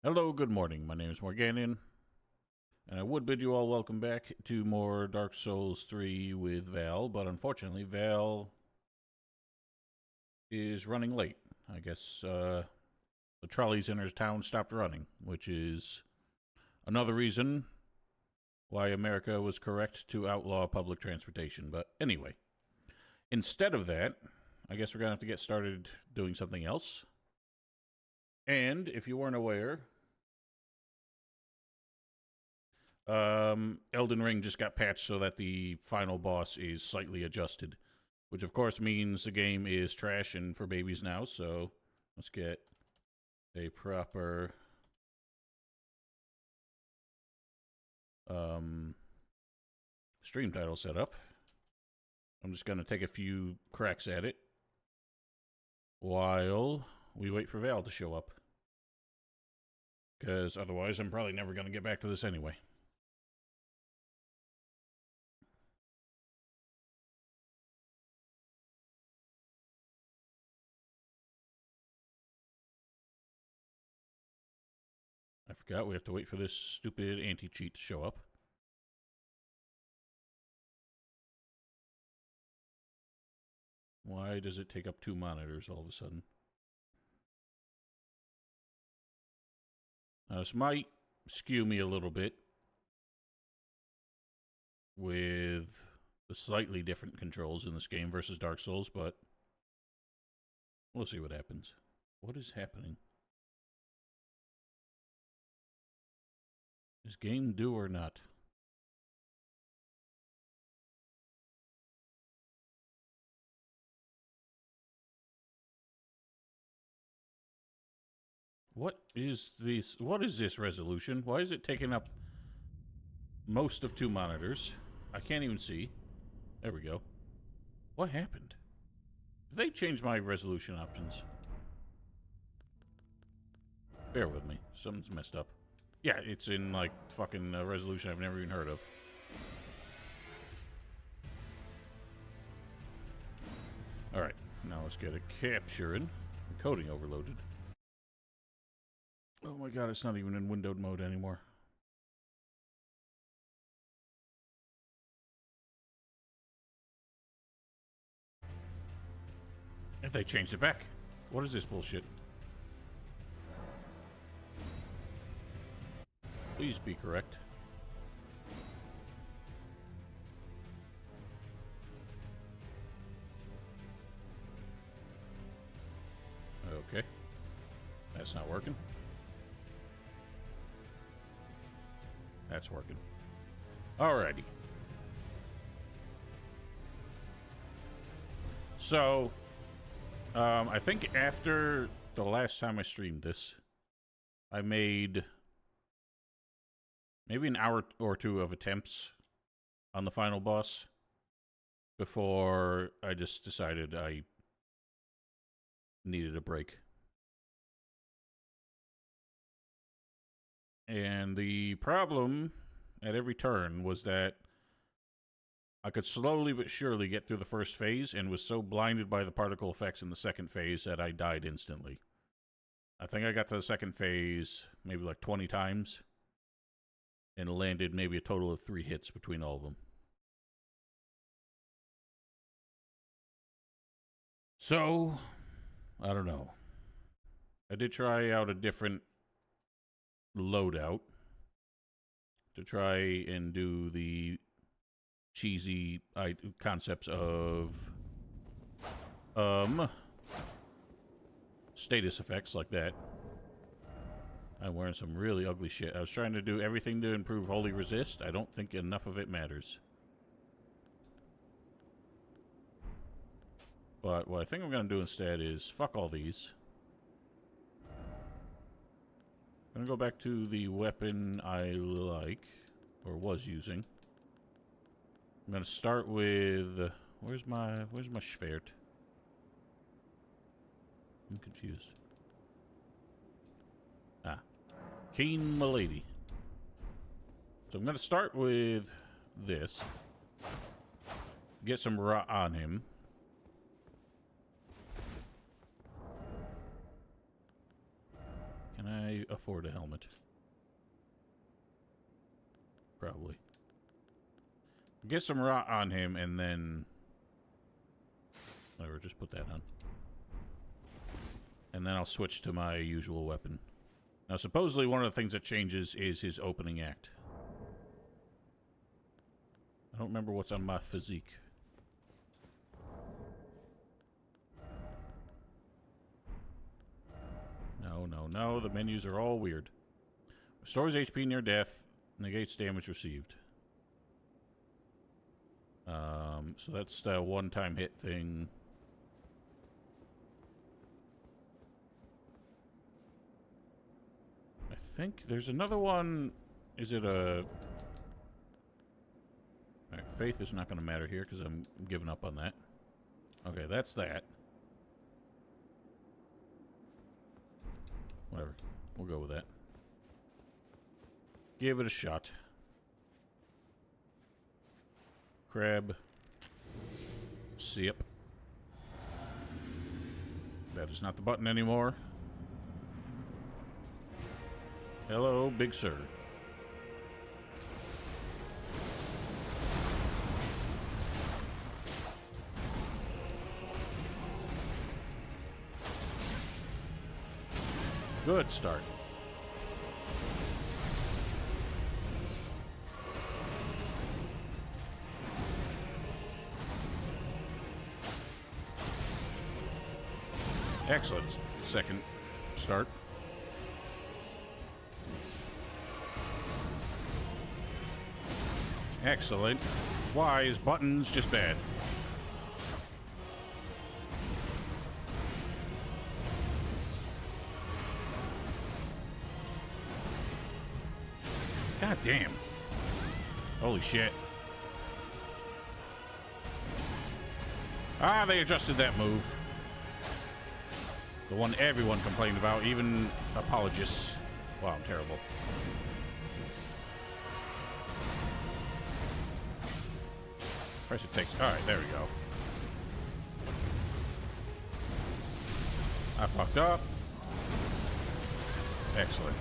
Hello, good morning. My name is Morganian, and I would bid you all welcome back to more Dark Souls 3 with Val, but unfortunately, Val is running late. I guess the trolleys in her town stopped running, which is another reason why America was correct to outlaw public transportation. But anyway, instead of that, I guess we're going to have to get started doing something else. And if you weren't aware, Elden Ring just got patched so that the final boss is slightly adjusted, which of course means the game is trash and for babies now. So let's get a proper stream title set up. I'm just going to take a few cracks at it while we wait for Val to show up, because otherwise I'm probably never going to get back to this anyway. I forgot we have to wait for this stupid anti-cheat to show up. Why does it take up 2 monitors all of a sudden? Now, this might skew me a little bit with the slightly different controls in this game versus Dark Souls, but we'll see what happens. What is happening? Is game due or not? What is this resolution? Why is it taking up most of 2 monitors? I can't even see. There we go. What happened? Did they change my resolution options? Bear with me. Something's messed up. Yeah, it's in, like, fucking resolution I've never even heard of. Alright, now let's get a capture in. Encoding overloaded. Oh my god, it's not even in windowed mode anymore. If they changed it back. What is this bullshit? Please be correct. Okay. That's not working. That's working. Alrighty. So, I think after the last time I streamed this, I made maybe an hour or two of attempts on the final boss before I just decided I needed a break. And the problem at every turn was that I could slowly but surely get through the first phase and was so blinded by the particle effects in the second phase that I died instantly. I think I got to the second phase maybe like 20 times and landed maybe a total of 3 hits between all of them. So, I don't know. I did try out a different loadout to try and do the cheesy concepts of status effects like that. I'm wearing some really ugly shit. I was trying to do everything to improve Holy Resist. I don't think enough of it matters. But what I think I'm going to do instead is fuck all these. I'm going to go back to the weapon I like, or was using. I'm going to start with... Where's my Schwert? I'm confused. Ah. Keen Milady. So I'm going to start with this. Get some rot on him. Can I afford a helmet? Probably. Get some rot on him and then... Whatever, just put that on. And then I'll switch to my usual weapon. Now, supposedly one of the things that changes is his opening act. I don't remember what's on my physique. No, no, no. The menus are all weird. Restores HP near death. Negates damage received. So that's the one-time hit thing. I think there's another one. Is it a... Alright, faith is not going to matter here because I'm giving up on that. Okay, that's that. Whatever. We'll go with that. Give it a shot. Crab. Sip. That is not the button anymore. Hello, big sir. Good start. Excellent second start. Excellent. Why is buttons just bad? God damn. Holy shit. Ah, they adjusted that move. The one everyone complained about, even apologists. Wow, I'm terrible. Price it takes. Alright, there we go. I fucked up. Excellent.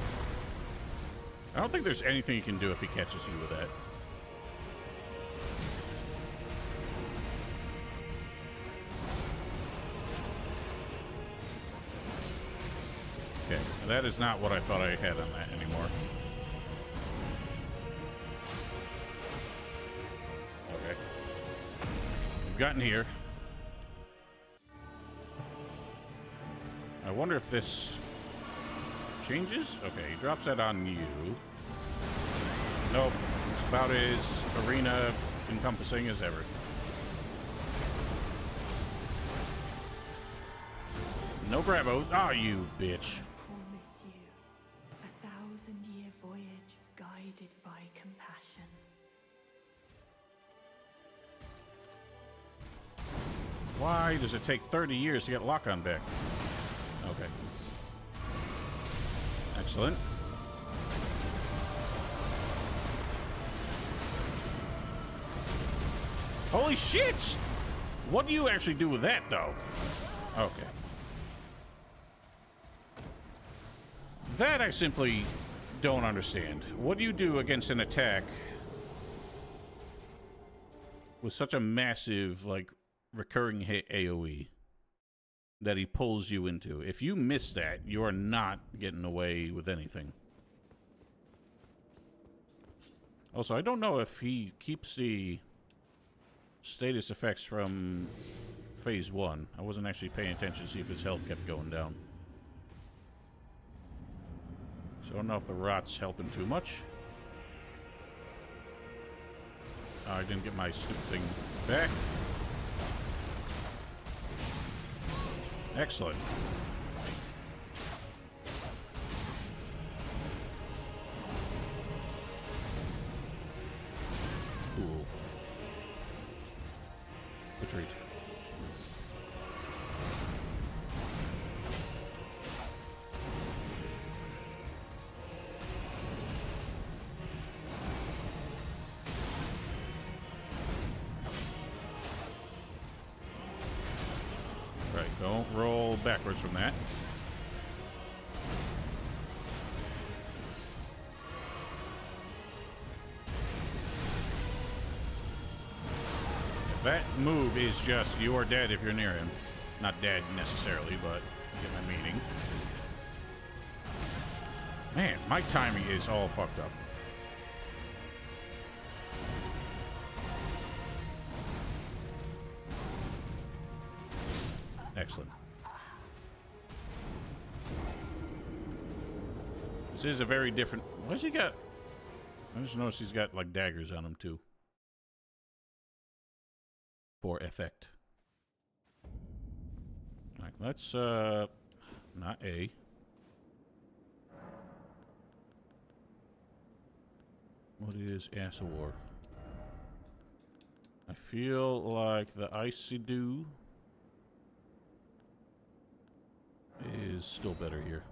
I don't think there's anything you can do if he catches you with that. Okay, that is not what I thought I had on that anymore. Okay. We've gotten here. I wonder if this changes? Okay, he drops that on you. Nope. It's about as arena encompassing as ever. No grabos. Ah, you bitch. Promise you 1,000-year voyage guided by compassion. Why does it take 30 years to get lock-on back? Okay. Excellent. Holy shit! What do you actually do with that, though? Okay. That I simply don't understand. What do you do against an attack with such a massive, like, recurring hit AoE that he pulls you into? If you miss that, you are not getting away with anything. Also, I don't know if he keeps the status effects from phase 1. I wasn't actually paying attention to see if his health kept going down. So I don't know if the rot's helping too much. I didn't get my stupid thing back. Excellent. Cool. Retreat. Right, don't roll backwards from that. That move is just, you are dead if you're near him. Not dead necessarily, but you get my meaning. Man, my timing is all fucked up. Excellent. This is a very different... What's he got? I just noticed he's got, like, daggers on him, too. For effect. Alright, let's, not A. What is Ass of War? I feel like the Icy Dew is still better here.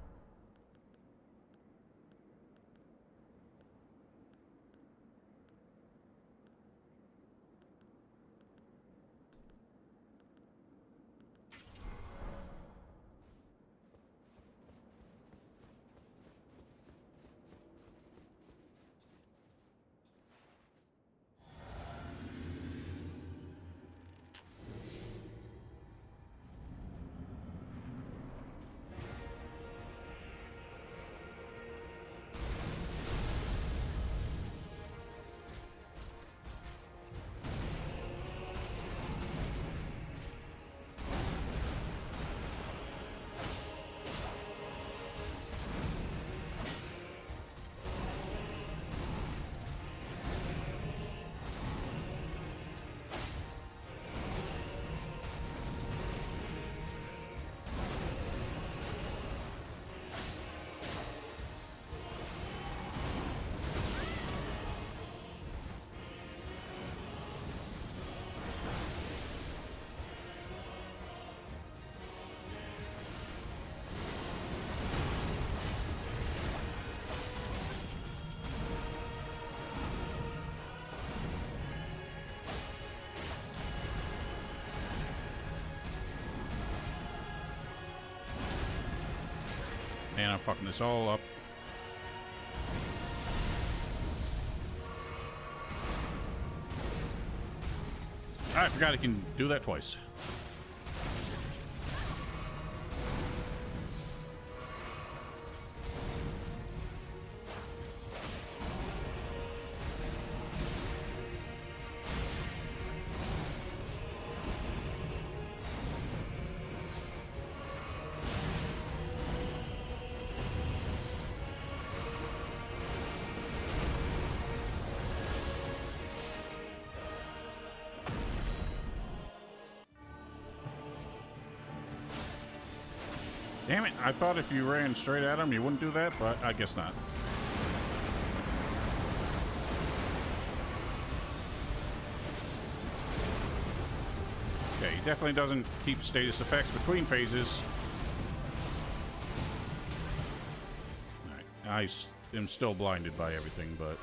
Man, I'm fucking this all up. I forgot I can do that twice. Damn it, I thought if you ran straight at him, you wouldn't do that, but I guess not. Okay, he definitely doesn't keep status effects between phases. Alright, I am still blinded by everything, but...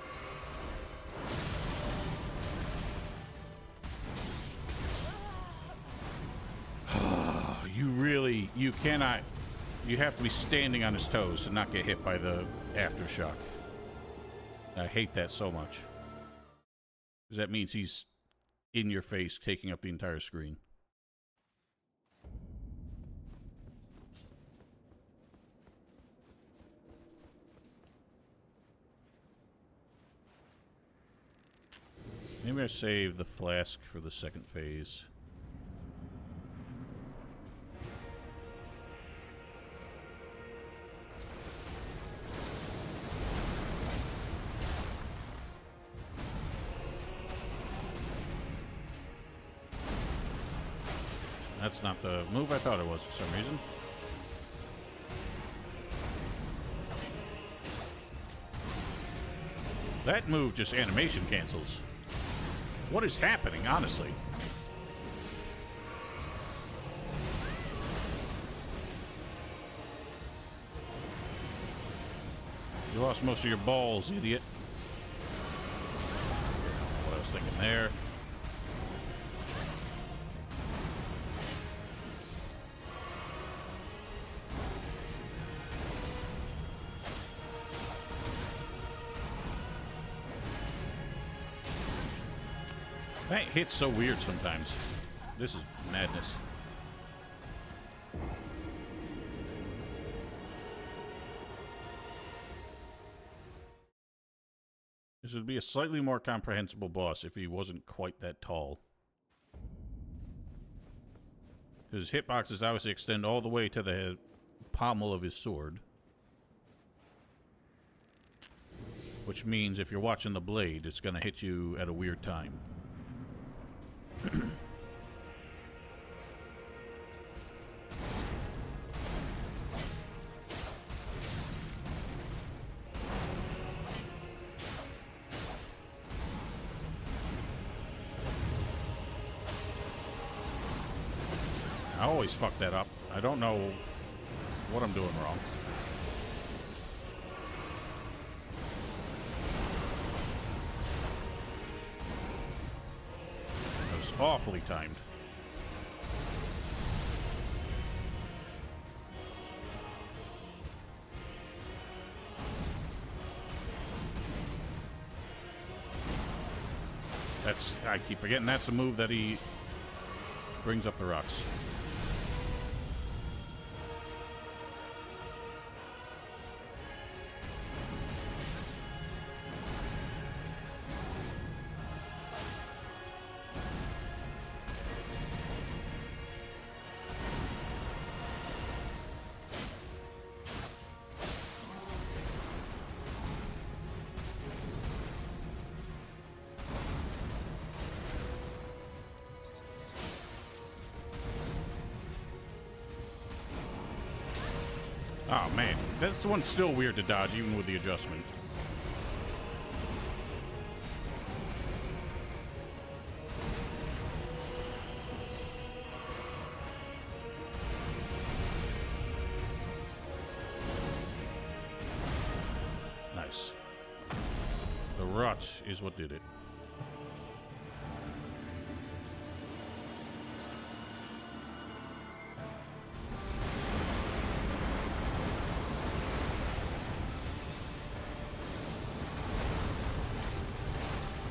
You cannot... You have to be standing on his toes to not get hit by the aftershock. I hate that so much. Because that means he's in your face, taking up the entire screen. Maybe I save the flask for the second phase. That's not the move I thought it was for some reason. That move just animation cancels. What is happening, honestly? You lost most of your balls, idiot. What I was thinking there. That hits so weird sometimes. This is madness. This would be a slightly more comprehensible boss if he wasn't quite that tall. Because his hitboxes obviously extend all the way to the pommel of his sword. Which means if you're watching the blade, it's going to hit you at a weird time. I always fuck that up. I don't know what I'm doing wrong. That was awfully timed. I keep forgetting that's a move that he brings up the rocks. Oh man, this one's still weird to dodge even with the adjustment. Nice. The rot is what did it.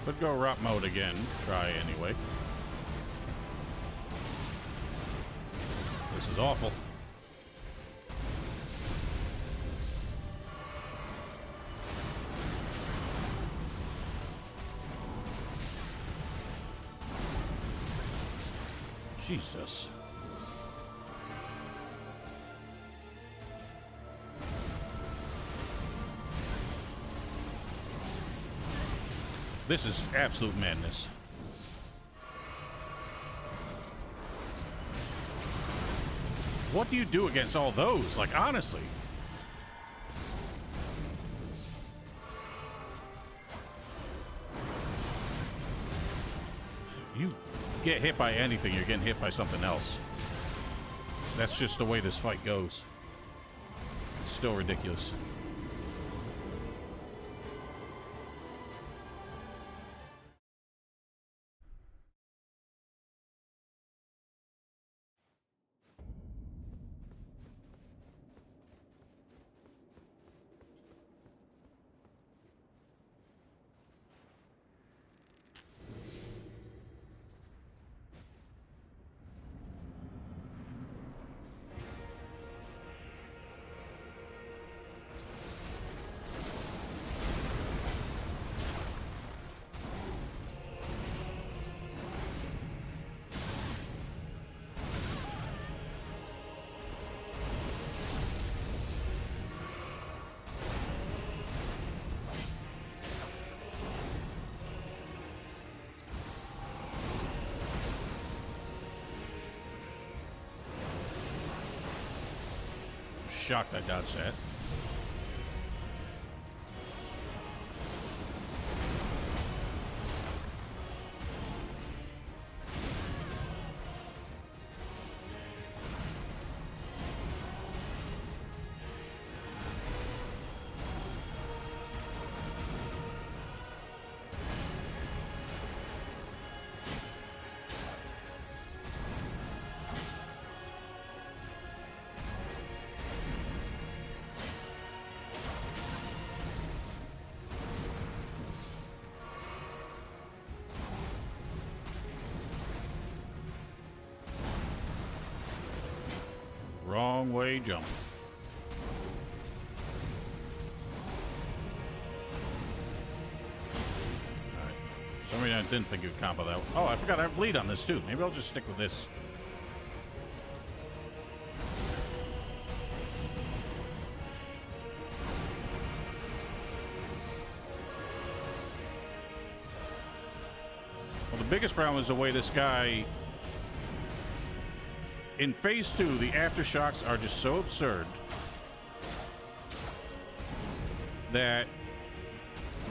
Could go rot mode again. Try anyway. This is awful. Jesus. This is absolute madness. What do you do against all those? Like, honestly. You get hit by anything, you're getting hit by something else. That's just the way this fight goes. It's still ridiculous. Shocked I dodged that. a jump. Alright. For some reason I didn't think it would combo that. Oh, I forgot I have bleed on this too. Maybe I'll just stick with this. Well, the biggest problem is the way this guy... In phase 2, the aftershocks are just so absurd that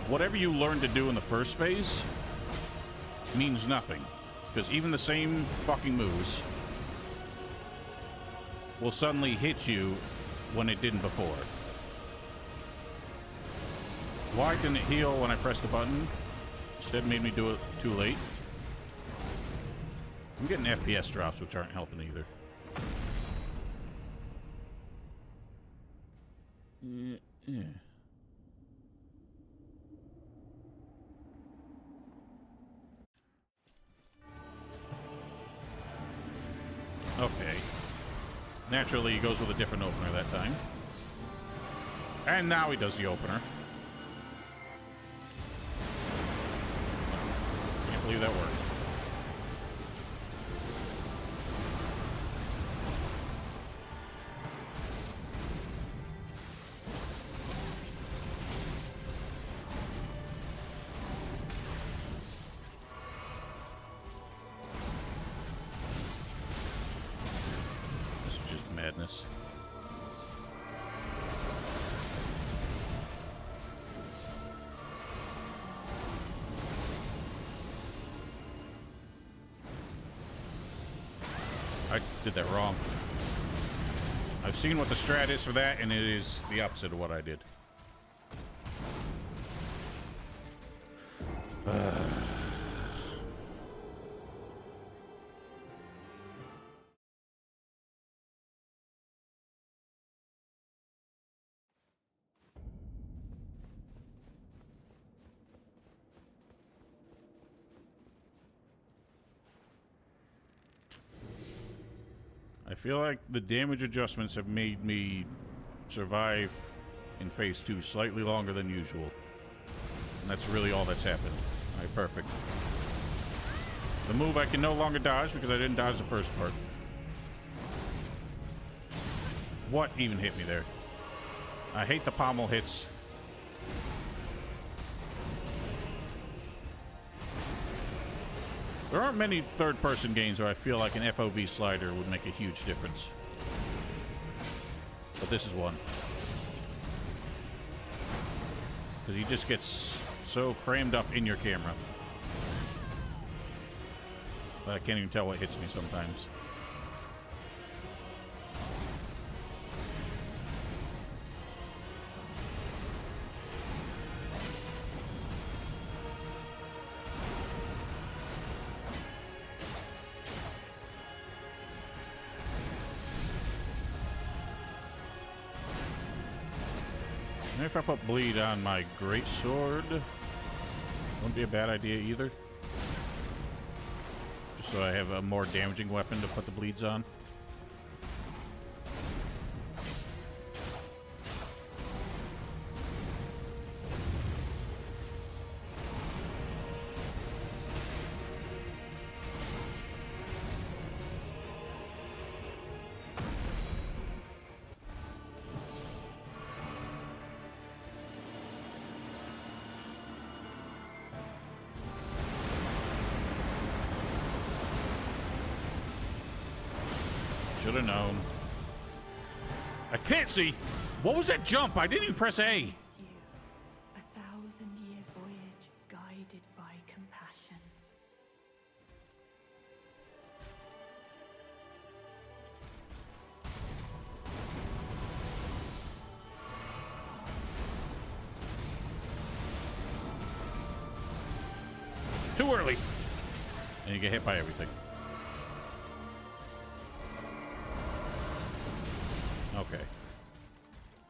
whatever you learn to do in the first phase means nothing. Because even the same fucking moves will suddenly hit you when it didn't before. Why didn't it heal when I pressed the button? Instead made me do it too late. I'm getting FPS drops, which aren't helping either. Yeah. Okay. Naturally, he goes with a different opener that time. And now he does the opener. Can't believe that worked. Madness. I did that wrong. I've seen what the strat is for that, and it is the opposite of what I did. I feel like the damage adjustments have made me survive in phase 2 slightly longer than usual. And that's really all that's happened. Alright, perfect. The move I can no longer dodge because I didn't dodge the first part. What even hit me there? I hate the pommel hits. There aren't many third-person games where I feel like an FOV slider would make a huge difference. But this is one. Because he just gets so crammed up in your camera that I can't even tell what hits me sometimes. Maybe if I put bleed on my greatsword, wouldn't be a bad idea either. Just so I have a more damaging weapon to put the bleeds on. Should have known. I can't see. What was that jump? I didn't even press A. A 1,000-year voyage guided by compassion. Too early. And you get hit by everything. Okay.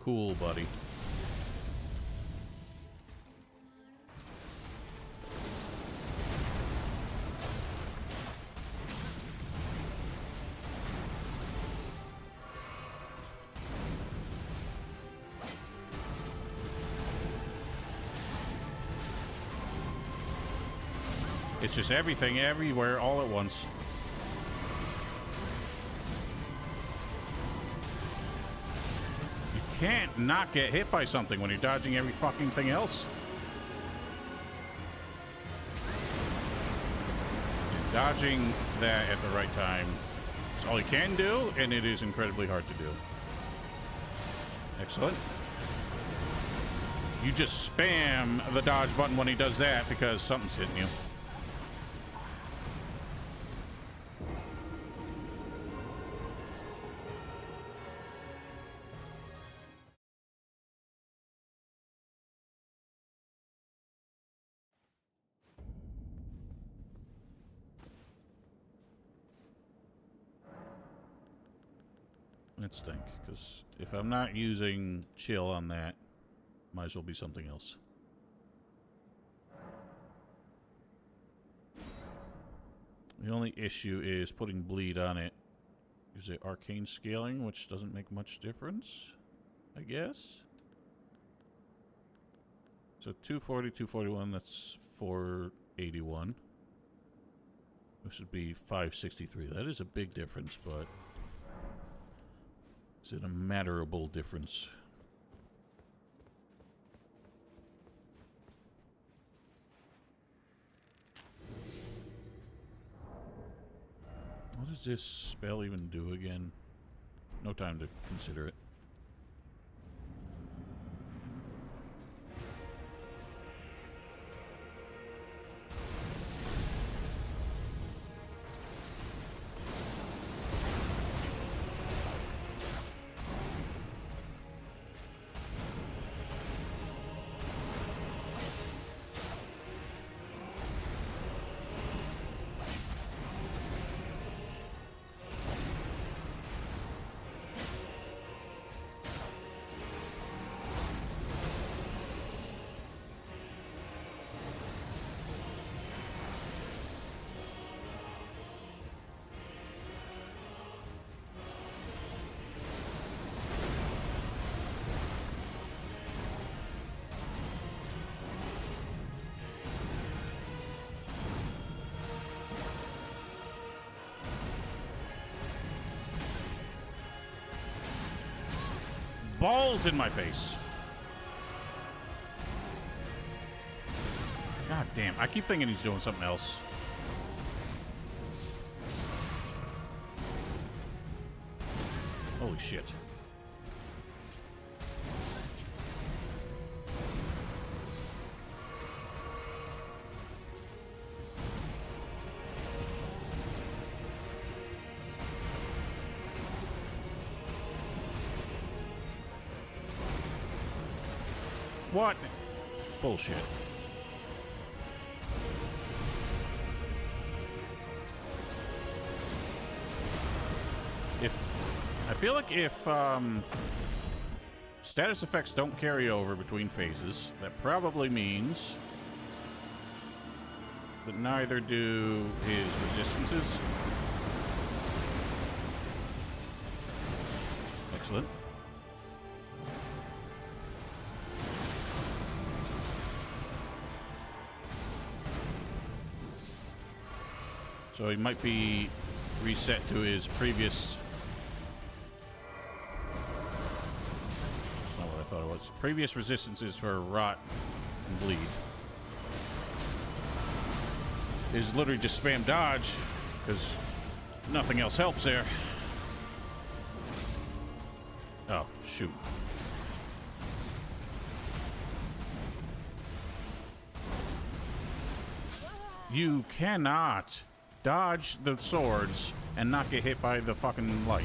Cool, buddy. It's just everything, everywhere, all at once. You can't not get hit by something when you're dodging every fucking thing else. And dodging that at the right time is all you can do, and it is incredibly hard to do. Excellent. You just spam the dodge button when he does that because something's hitting you. Let's think, because if I'm not using chill on that, might as well be something else. The only issue is putting bleed on it. Is it arcane scaling, which doesn't make much difference, I guess. So 240, 241, that's 481. This would be 563. That is a big difference, but is it a matterable difference? What does this spell even do again? No time to consider it. Balls in my face. God damn. I keep thinking he's doing something else. Holy shit. What? Bullshit. I feel like if status effects don't carry over between phases, that probably means that neither do his resistances. Excellent. So he might be reset to his previous... That's not what I thought it was. Previous resistances for rot and bleed. Is literally just spam dodge, because nothing else helps there. Oh, shoot. You cannot dodge the swords and not get hit by the fucking light.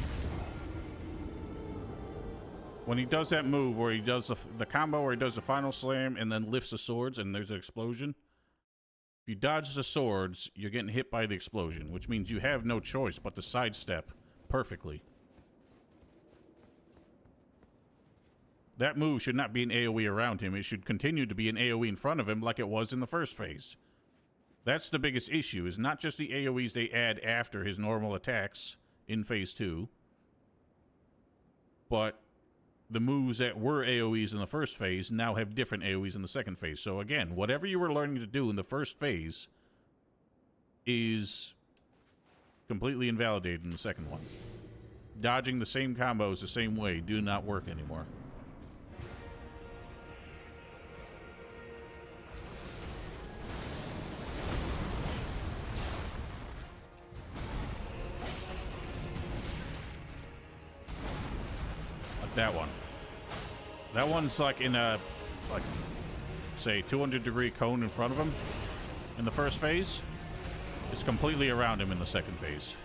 When he does that move where he does the combo where he does the final slam and then lifts the swords and there's an explosion, if you dodge the swords, you're getting hit by the explosion, which means you have no choice but to sidestep perfectly. That move should not be an AoE around him. It should continue to be an AoE in front of him like it was in the first phase. That's the biggest issue, is not just the AoEs they add after his normal attacks in Phase 2, but the moves that were AoEs in the first phase now have different AoEs in the second phase. So again, whatever you were learning to do in the first phase is completely invalidated in the second one. Dodging the same combos the same way do not work anymore. Like that one. That one's like in a, like, say, 200-degree cone in front of him in the first phase. It's completely around him in the second phase.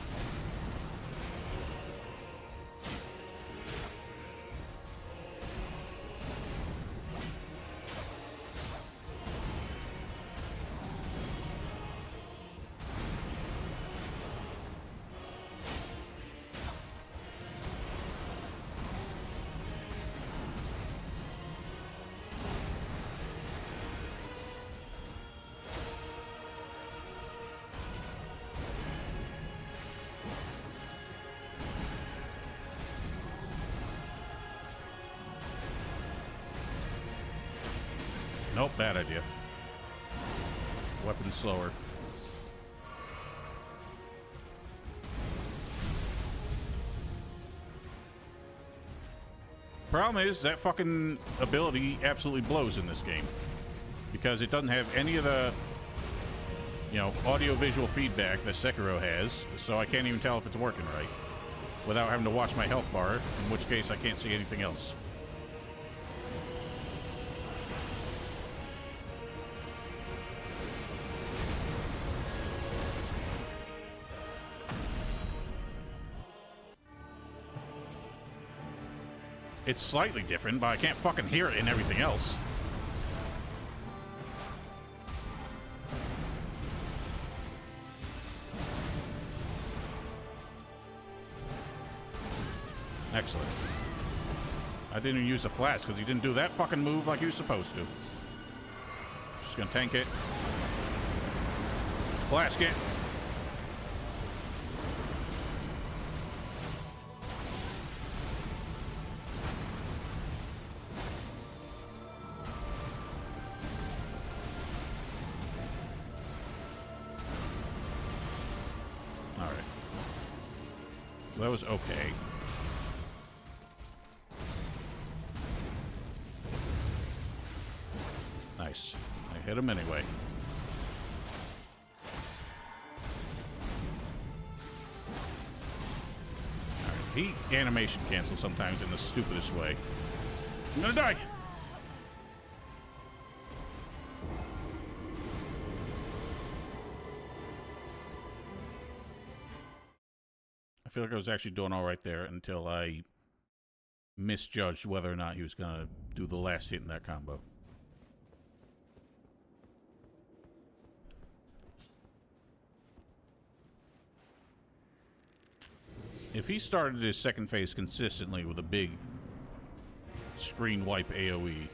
Nope, bad idea. Weapon slower. Problem is, that fucking ability absolutely blows in this game. Because it doesn't have any of the, you know, audio-visual feedback that Sekiro has, so I can't even tell if it's working right. Without having to watch my health bar, in which case I can't see anything else. It's slightly different, but I can't fucking hear it in everything else. Excellent. I didn't even use the flask because he didn't do that fucking move like he was supposed to. Just gonna tank it. Flask it. That was okay. Nice. I hit him anyway. Alright, he animation cancels sometimes in the stupidest way. I'm gonna die! I feel like I was actually doing all right there until I misjudged whether or not he was going to do the last hit in that combo. If he started his second phase consistently with a big screen wipe AoE, it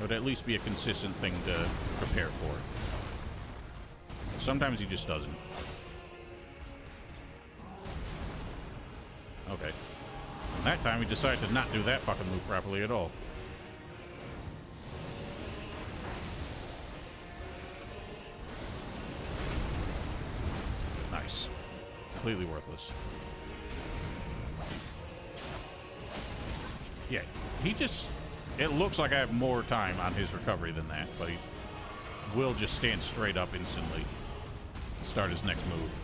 would at least be a consistent thing to prepare for. Sometimes he just doesn't. Okay. And that time he decided to not do that fucking move properly at all. Nice. Completely worthless. Yeah, he just... It looks like I have more time on his recovery than that, but he will just stand straight up instantly and start his next move.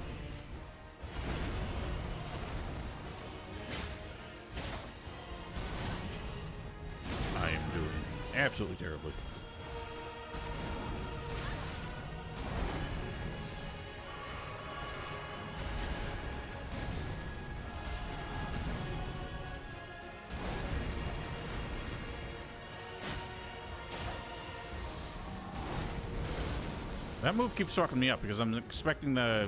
Absolutely terribly. That move keeps fucking me up because I'm expecting the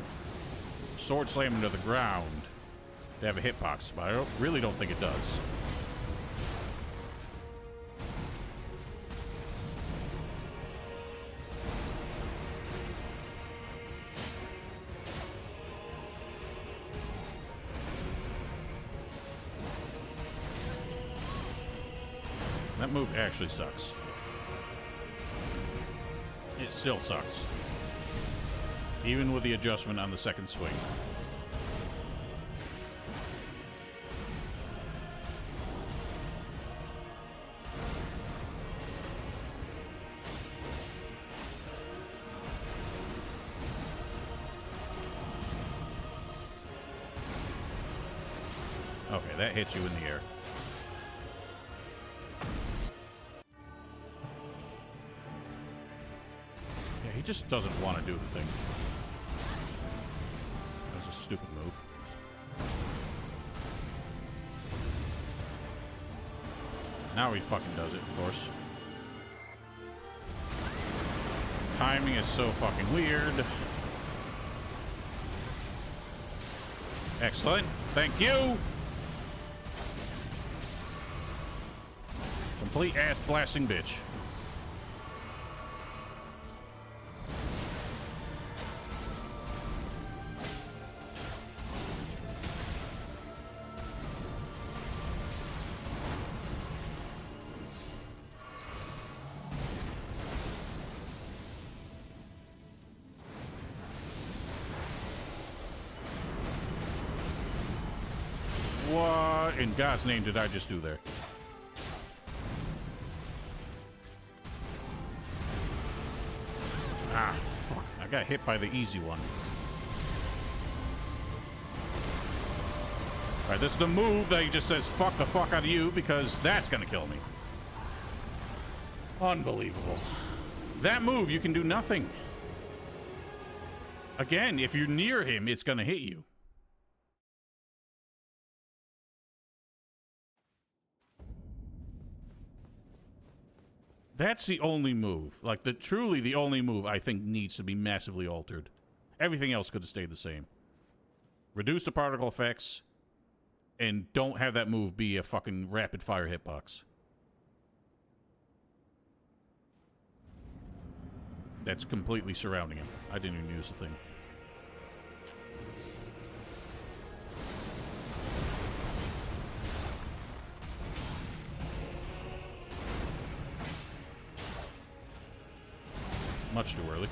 sword slam into the ground to have a hitbox, but I really don't think it does. That move actually sucks. It still sucks. Even with the adjustment on the second swing. Okay, that hits you in the air. Yeah, he just doesn't want to do the thing. That was a stupid move. Now he fucking does it, of course. Timing is so fucking weird. Excellent. Thank you. Complete ass blasting bitch. What in God's name did I just do there? Ah, fuck. I got hit by the easy one. Alright, this is the move that he just says, fuck the fuck out of you, because that's gonna kill me. Unbelievable. That move, you can do nothing. Again, if you're near him, it's gonna hit you. That's the only move. Like, truly the only move I think needs to be massively altered. Everything else could have stayed the same. Reduce the particle effects, and don't have that move be a fucking rapid-fire hitbox. That's completely surrounding him. I didn't even use the thing. Much too early.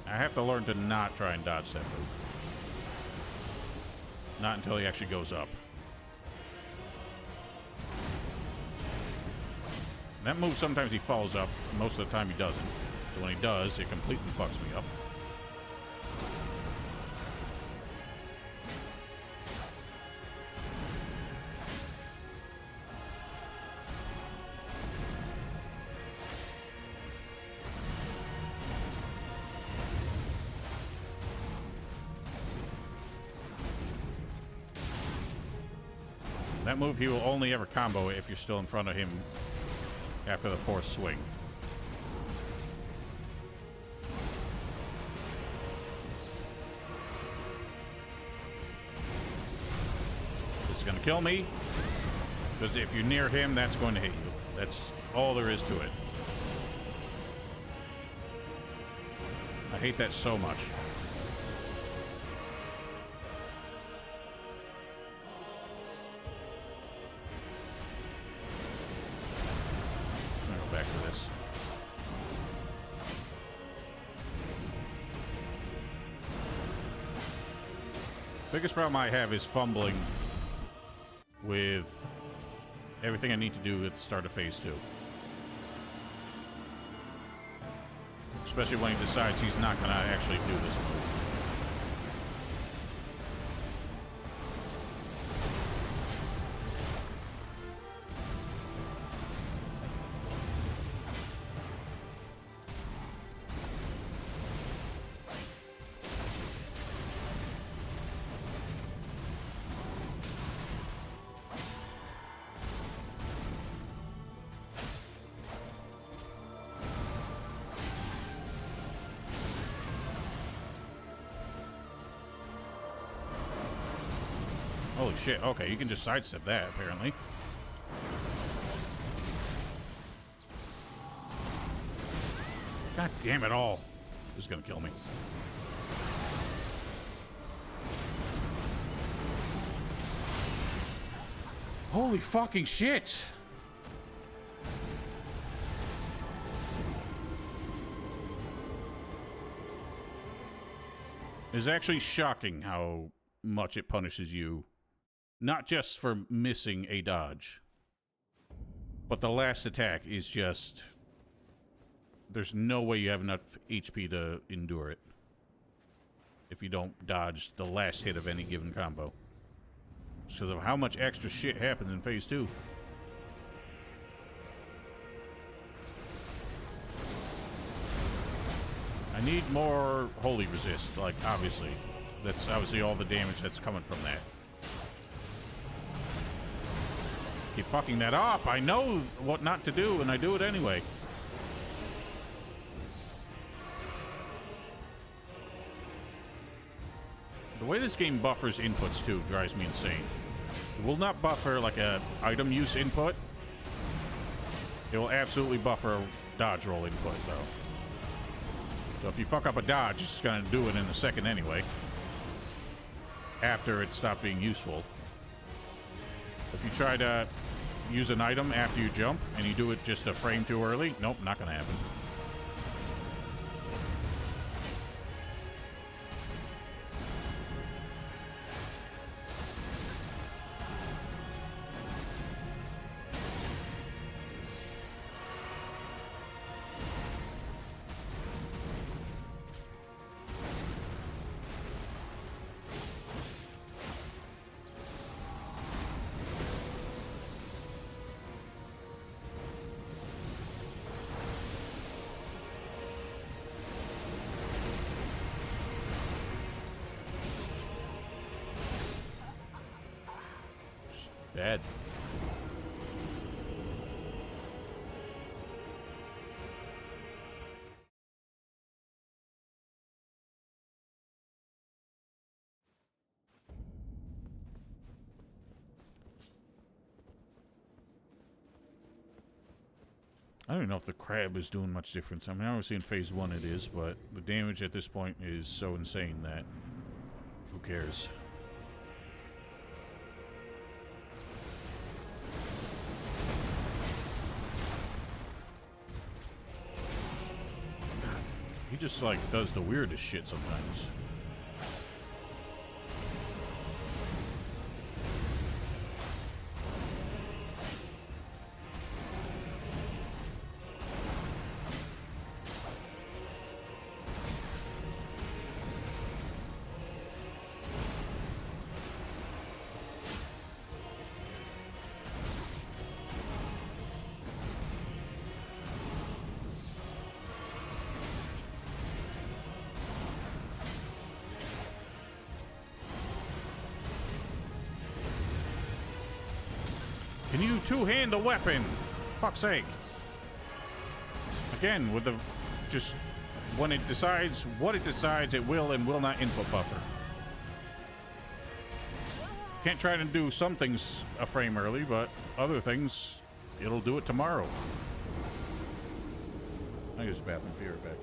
I have to learn to not try and dodge that move. Not until he actually goes up. That move, sometimes he follows up. Most of the time he doesn't. So when he does, it completely fucks me up. That move, he will only ever combo if you're still in front of him after the fourth swing. This is going to kill me, because if you're near him, that's going to hit you. That's all there is to it. I hate that so much. Biggest problem I have is fumbling with everything I need to do at the start of phase 2. Especially when he decides he's not going to actually do this move. Holy shit, okay, you can just sidestep that, apparently. God damn it all. This is gonna kill me. Holy fucking shit! It's actually shocking how much it punishes you. Not just for missing a dodge, but the last attack is just... There's no way you have enough HP to endure it if you don't dodge the last hit of any given combo. Just because of how much extra shit happens in Phase 2. I need more Holy Resist, like, obviously. That's obviously all the damage that's coming from that. Keep fucking that up! I know what not to do, and I do it anyway. The way this game buffers inputs, too, drives me insane. It will not buffer, like, a item use input. It will absolutely buffer dodge roll input, though. So if you fuck up a dodge, it's gonna do it in a second anyway. After it stopped being useful. If you try to use an item after you jump, and you do it just a frame too early, nope, not gonna happen. Bad. I don't even know if the crab is doing much difference. I mean, obviously in Phase 1 it is, but the damage at this point is so insane that who cares? He just, like, does the weirdest shit sometimes. Can you two-hand a weapon? Fuck's sake. Again, with the... Just... When it decides what it decides, it will and will not input buffer. Can't try to do some things a frame early, but other things, it'll do it tomorrow. I use the bathroom. Be right back.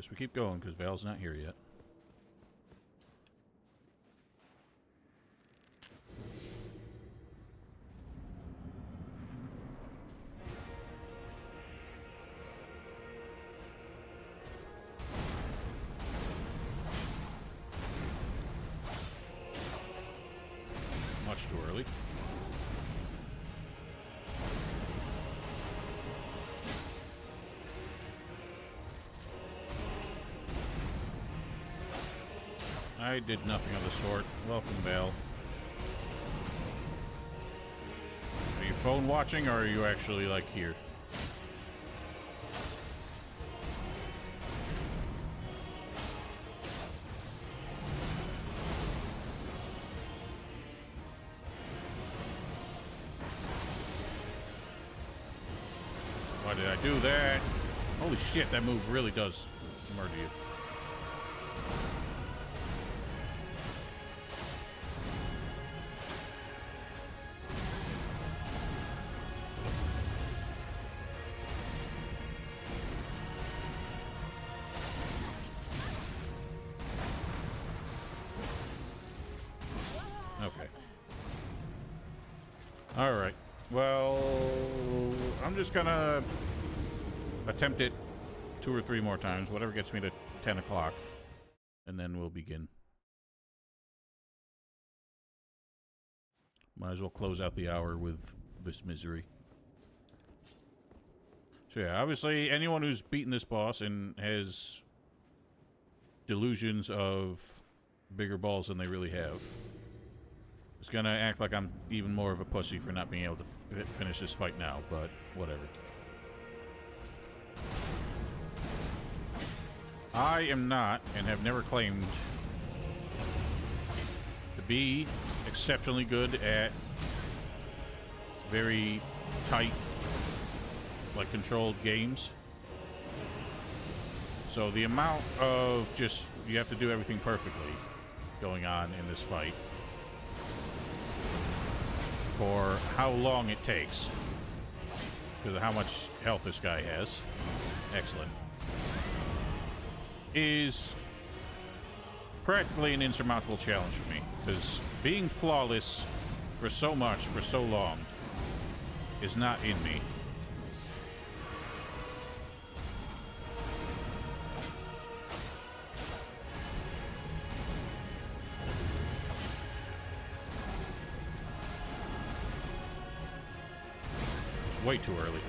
Guess we keep going because Val's not here yet. Much too early. I did nothing of the sort. Welcome, Val. Are you phone watching, or are you actually, like, here? Why did I do that? Holy shit, that move really does murder you. Okay. Alright. Well, I'm just gonna attempt it 2 or 3 more times, whatever gets me to 10 o'clock, and then we'll begin. Might as well close out the hour with this misery. So yeah, obviously anyone who's beaten this boss and has delusions of bigger balls than they really have is gonna act like I'm even more of a pussy for not being able to finish this fight now, but whatever. I am not, and have never claimed to be exceptionally good at very tight, like, controlled games. So the amount of just, you have to do everything perfectly going on in this fight for how long it takes, because of how much health this guy has, excellent, is practically an insurmountable challenge for me, because being flawless for so much, for so long, is not in me. It's way too early.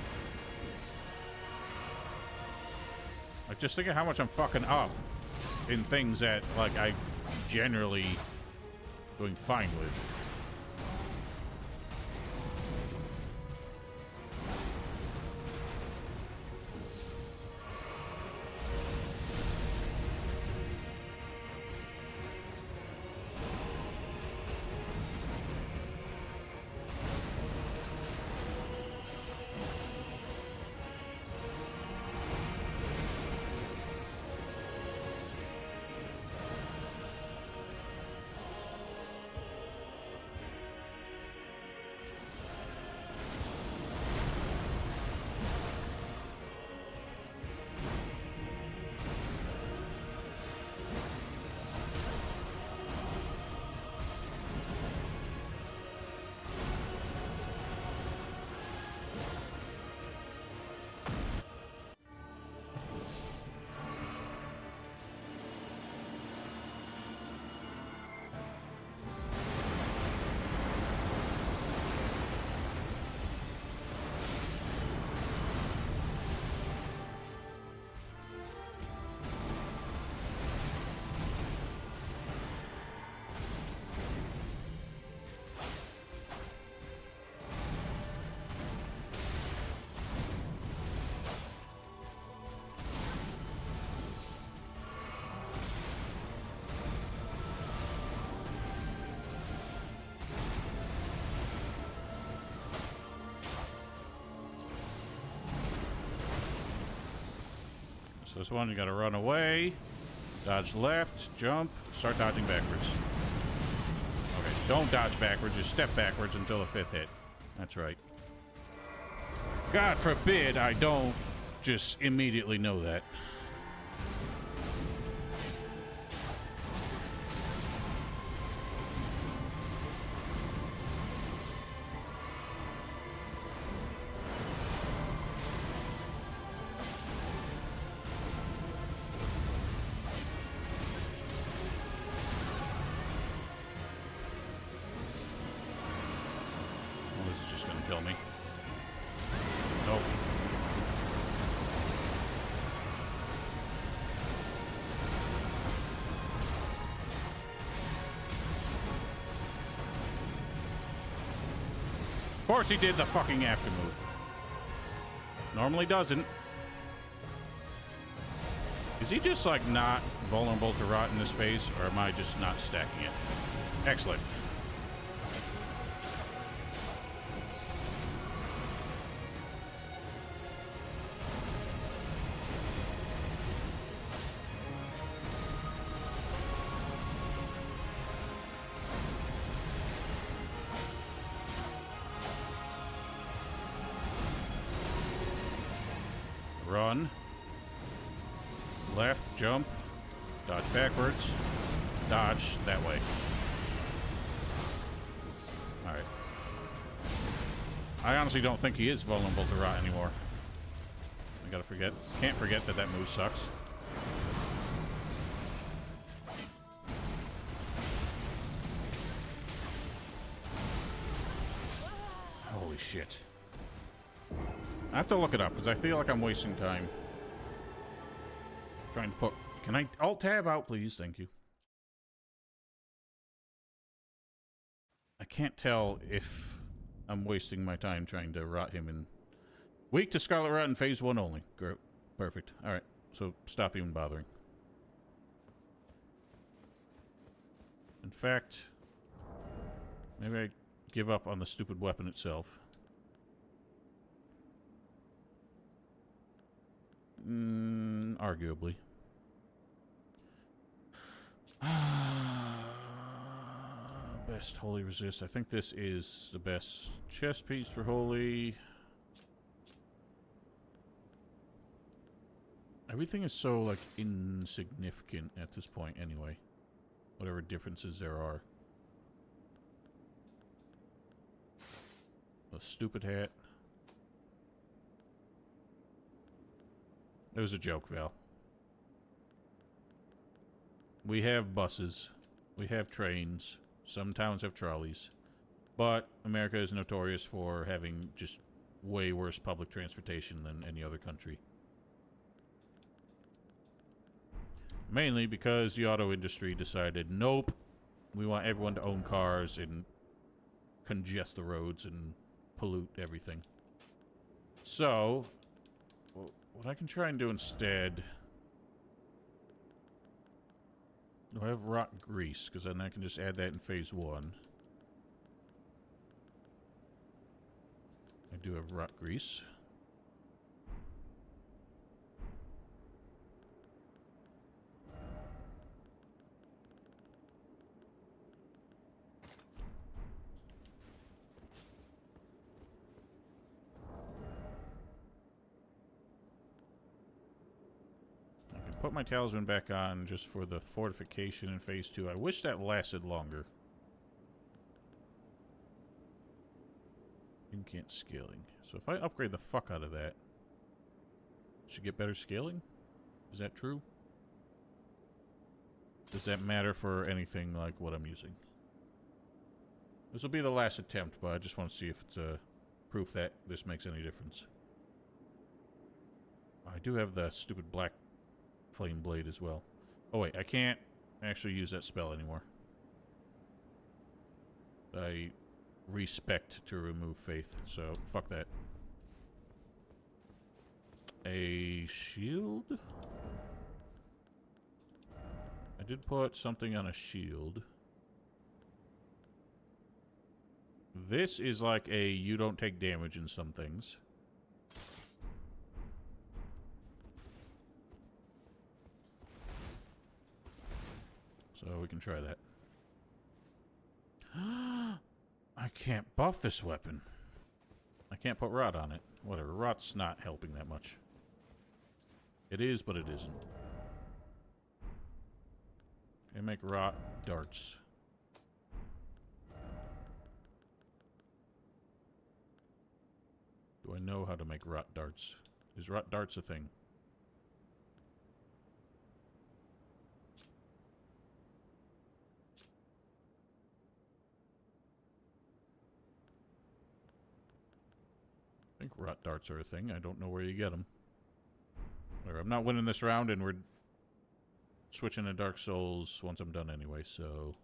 Like, just think of how much I'm fucking up in things that, like, I generally doing fine with. So this one, you gotta run away, dodge left, jump, start dodging backwards. Okay, don't dodge backwards, just step backwards until the 5th hit. That's right. God forbid I don't just immediately know that. kill me. Nope. Of course he did the fucking after move. Normally doesn't. Is he just, like, not vulnerable to rot in this phase, or am I just not stacking it? Excellent. Run. Left, jump, dodge backwards, dodge that way. Alright. I honestly don't think he is vulnerable to rot anymore. I gotta forget. Can't forget that that move sucks. Holy shit. I have to look it up because I feel like I'm wasting time. Trying to put... Can I Alt-Tab out, please? Thank you. I can't tell if I'm wasting my time trying to rot him in... Weak to Scarlet Rot in Phase 1 only. Great. Perfect. Alright, so stop even bothering. In fact, maybe I give up on the stupid weapon itself. Arguably. Best Holy Resist. I think this is the best chest piece for Holy. Everything is so, like, insignificant at this point anyway. Whatever differences there are. A stupid hat. It was a joke, Val. We have buses. We have trains. Some towns have trolleys. But America is notorious for having just way worse public transportation than any other country. Mainly because the auto industry decided, nope, we want everyone to own cars and congest the roads and pollute everything. So, what I can try and do instead... Do I have rot grease? Because then I can just add that in Phase 1. I do have rot grease. Put my talisman back on just for the fortification in Phase 2. I wish that lasted longer. Incant scaling. So if I upgrade the fuck out of that, should get better scaling? Is that true? Does that matter for anything like what I'm using? This will be the last attempt, but I just want to see if it's proof that this makes any difference. I do have the stupid black flame blade as well. Oh wait, I can't actually use that spell anymore. I respect to remove faith, so fuck that. A shield? I did put something on a shield. This is like a you don't take damage in some things. So we can try that. I can't buff this weapon. I can't put rot on it. Whatever, rot's not helping that much. It is, but it isn't. I make rot darts. Do I know how to make rot darts? Is rot darts a thing? rot darts are a thing. I don't know where you get them. I'm not winning this round, and we're switching to Dark Souls once I'm done anyway, so...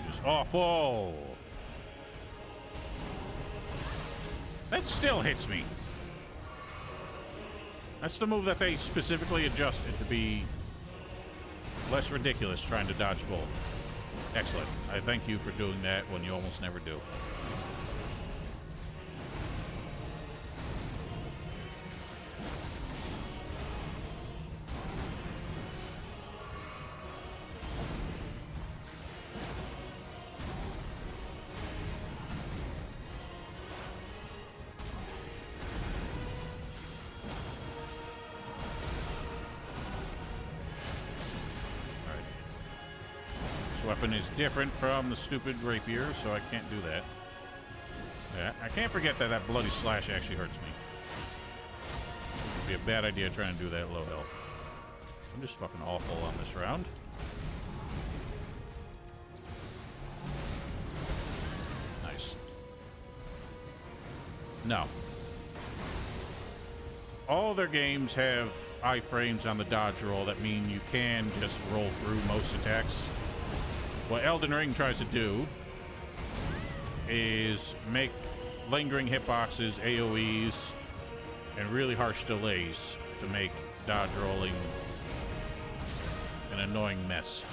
Just awful! That still hits me. That's the move that they specifically adjusted to be less ridiculous trying to dodge both. Excellent. I thank you for doing that when you almost never do. Weapon is different from the stupid rapier, so I can't do that. Yeah, I can't forget that that bloody slash actually hurts me. It'd be a bad idea trying to do that low health. I'm just fucking awful on this round. Nice. No. All their games have iframes on the dodge roll that mean you can just roll through most attacks. What Elden Ring tries to do is make lingering hitboxes, AoEs, and really harsh delays to make dodge rolling an annoying mess.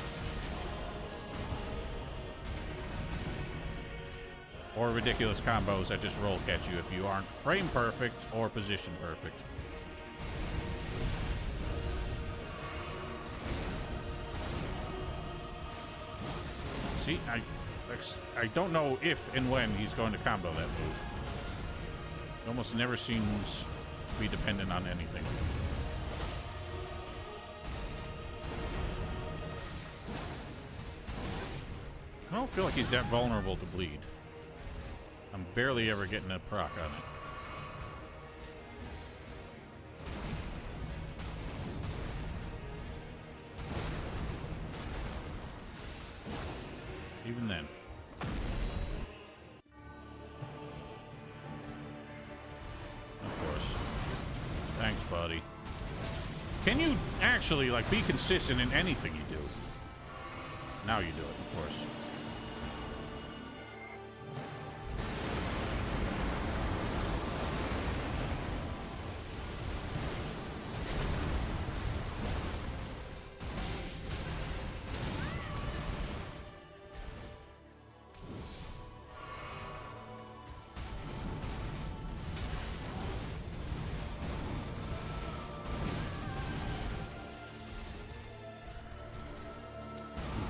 Or ridiculous combos that just roll catch you if you aren't frame perfect or position perfect. See, I don't know if and when he's going to combo that move. It almost never seems to be dependent on anything. I don't feel like he's that vulnerable to bleed. I'm barely ever getting a proc on it. Even then. Of course. Thanks, buddy. Can you actually, like, be consistent in anything you do? Now you do it, of course.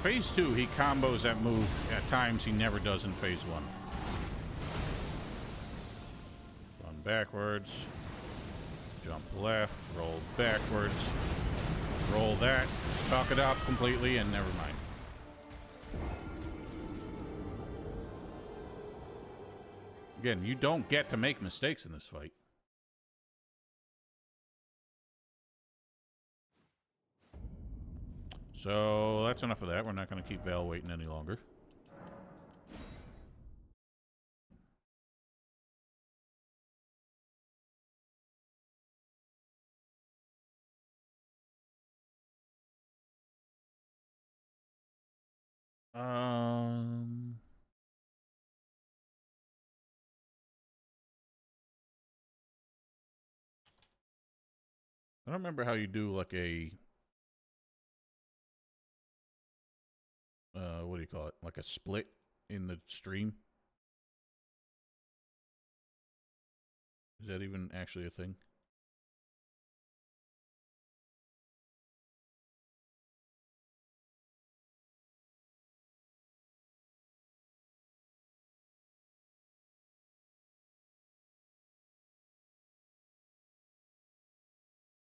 Phase 2, he combos that move at times he never does in Phase 1. Run backwards, jump left, roll backwards, roll that, talk it up completely, and never mind. Again, you don't get to make mistakes in this fight. So that's enough of that. We're not going to keep Val waiting any longer. I don't remember how you do like a what do you call it? Like a split in the stream? Is that even actually a thing?